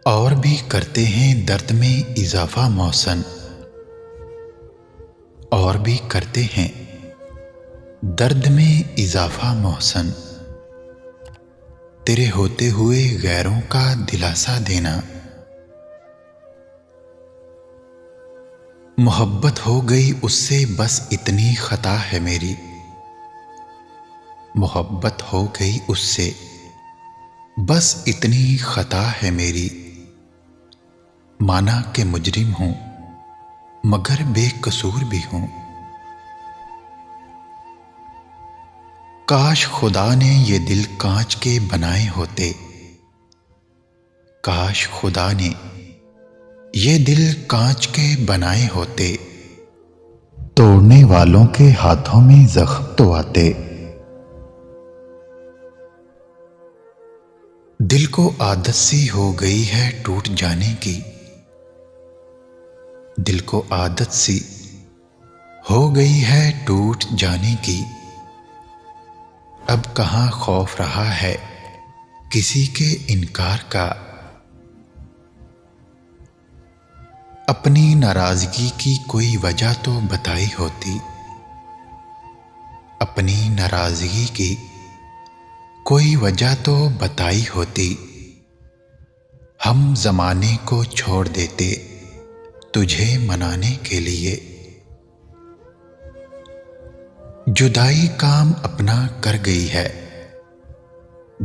اور بھی کرتے ہیں درد میں اضافہ محسن، اور بھی کرتے ہیں درد میں اضافہ محسن، تیرے ہوتے ہوئے غیروں کا دلاسا دینا۔ محبت ہو گئی اس سے بس اتنی خطا ہے میری، محبت ہو گئی اس سے بس اتنی خطا ہے میری، مانا کہ مجرم ہوں مگر بے قصور بھی ہوں۔ کاش خدا نے یہ دل کانچ کے بنائے ہوتے، کاش خدا نے یہ دل کانچ کے بنائے ہوتے، توڑنے والوں کے ہاتھوں میں زخم تو آتے۔ دل کو عادت سی ہو گئی ہے ٹوٹ جانے کی، دل کو عادت سی ہو گئی ہے ٹوٹ جانے کی، اب کہاں خوف رہا ہے کسی کے انکار کا، اپنی ناراضگی کی کوئی وجہ تو بتائی ہوتی، اپنی ناراضگی کی کوئی وجہ تو بتائی ہوتی، ہم زمانے کو چھوڑ دیتے تجھے منانے کے لیے۔ جدائی کام اپنا کر گئی ہے،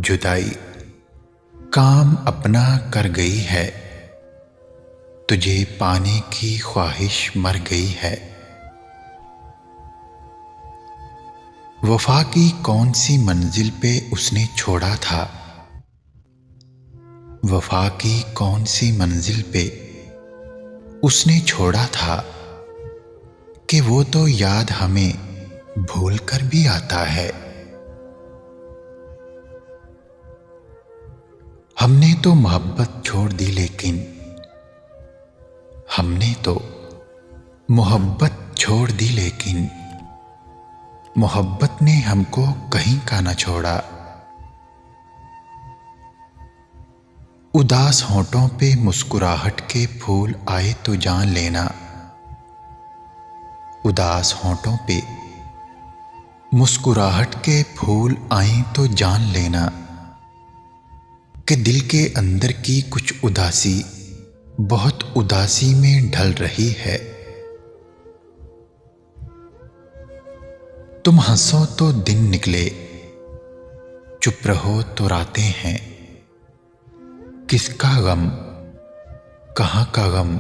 جدائی کام اپنا کر گئی ہے، تجھے پانے کی خواہش مر گئی ہے۔ وفا کی کون سی منزل پہ اس نے چھوڑا تھا، وفا کی کون سی منزل پہ اس نے چھوڑا تھا، کہ وہ تو یاد ہمیں بھول کر بھی آتا ہے۔ ہم نے تو محبت چھوڑ دی لیکن، ہم نے تو محبت چھوڑ دی لیکن، محبت نے ہم کو کہیں کا نہ چھوڑا۔ اداس ہونٹوں پہ مسکراہٹ کے پھول آئے تو جان لینا، اداس ہونٹوں پہ مسکراہٹ کے پھول آئیں تو جان لینا، کہ دل کے اندر کی کچھ اداسی بہت اداسی میں ڈھل رہی ہے۔ تم ہنسو تو دن نکلے، چپ رہو تو راتیں ہیں، کس کا غم کہاں کا غم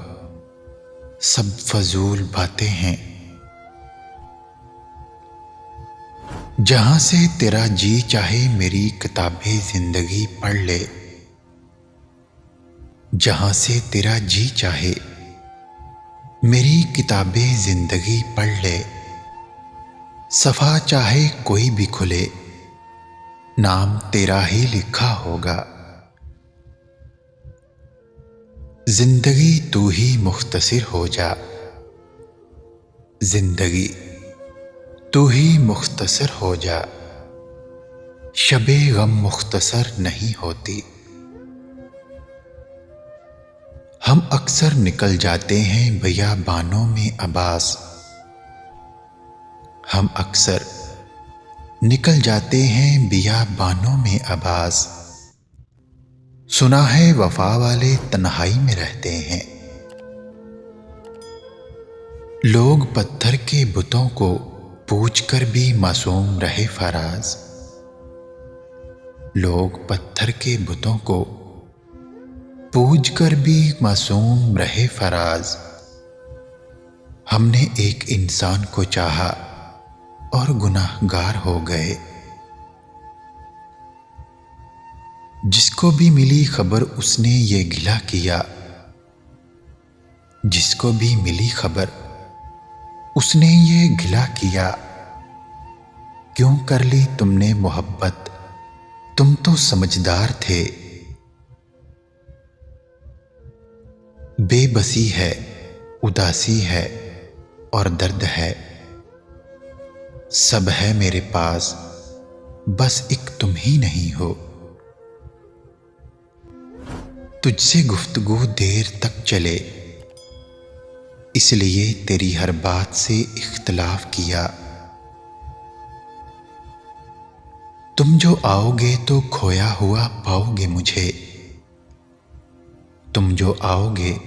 سب فضول باتیں ہیں۔ جہاں سے تیرا جی چاہے میری کتابیں زندگی پڑھ لے، جہاں سے تیرا جی چاہے میری کتابیں زندگی پڑھ لے، صفحہ چاہے کوئی بھی کھلے نام تیرا ہی لکھا ہوگا۔ زندگی تو ہی مختصر ہو جا، زندگی تو ہی مختصر ہو جا، شب غم مختصر نہیں ہوتی۔ ہم اکثر نکل جاتے ہیں بیابانوں میں عباس، ہم اکثر نکل جاتے ہیں بیابانوں میں عباس، سنا ہے وفا والے تنہائی میں رہتے ہیں، لوگ پتھر کے بتوں کو پوچھ کر بھی معصوم رہے فراز، لوگ پتھر کے بتوں کو پوچھ کر بھی معصوم رہے فراز، ہم نے ایک انسان کو چاہا اور گناہ گار ہو گئے، جس کو بھی ملی خبر اس نے یہ گلہ کیا، جس کو بھی ملی خبر اس نے یہ گلہ کیا، کیوں کر لی تم نے محبت تم تو سمجھدار تھے۔ بے بسی ہے، اداسی ہے اور درد ہے، سب ہے میرے پاس بس ایک تم ہی نہیں ہو۔ تجھ سے گفتگو دیر تک چلے، اس لیے تیری ہر بات سے اختلاف کیا۔ تم جو آؤ گے تو کھویا ہوا پاؤ گے مجھے، تم جو آؤ گے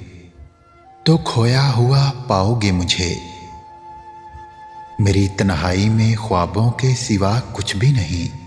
تو کھویا ہوا پاؤ گے مجھے۔ میری تنہائی میں خوابوں کے سوا کچھ بھی نہیں،